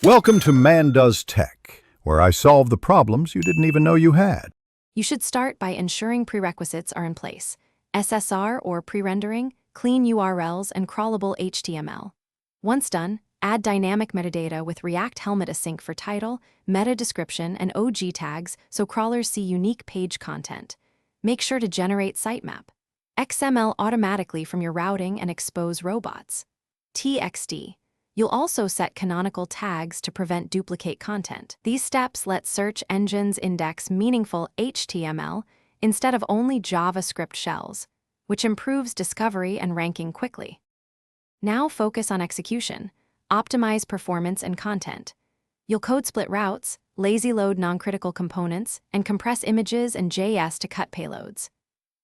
Welcome to Man Does Tech, where I solve the problems you didn't even know you had. You should start by ensuring prerequisites are in place: SSR or pre-rendering, clean URLs, and crawlable HTML. Once done, add dynamic metadata with React Helmet Async for title, meta description, and OG tags so crawlers see unique page content. Make sure to generate sitemap XML automatically from your routing and expose robots. TXT. You'll also set canonical tags to prevent duplicate content. These steps let search engines index meaningful HTML instead of only JavaScript shells, which improves discovery and ranking quickly. Now focus on execution. Optimize performance and content. You'll code split routes, lazy load non-critical components, and compress images and JS to cut payloads.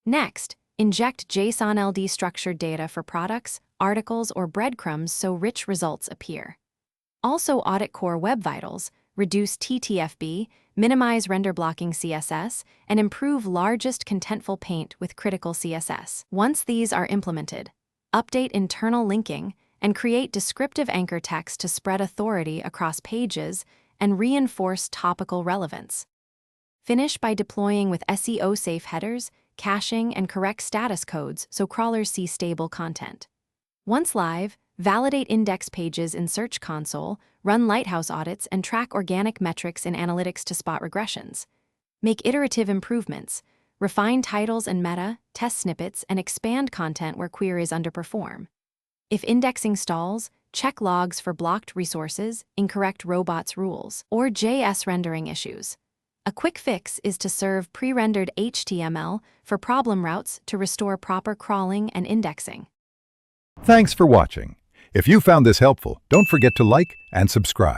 Next, inject JSON LD structured data for products, articles, or breadcrumbs so rich results appear. Also audit core web vitals, reduce TTFB, minimize render blocking CSS, and improve largest contentful paint with critical CSS. Once these are implemented, update internal linking and create descriptive anchor text to spread authority across pages and reinforce topical relevance. Finish by deploying with SEO-safe headers, caching, and correct status codes so crawlers see stable content. Once live, validate index pages in Search Console, run Lighthouse audits, and track organic metrics in Analytics to spot regressions. Make iterative improvements, refine titles and meta, test snippets, and expand content where queries underperform. If indexing stalls, check logs for blocked resources, incorrect robots rules, or JS rendering issues. A quick fix is to serve pre-rendered HTML for problem routes to restore proper crawling and indexing. Thanks for watching. If you found this helpful, don't forget to like and subscribe.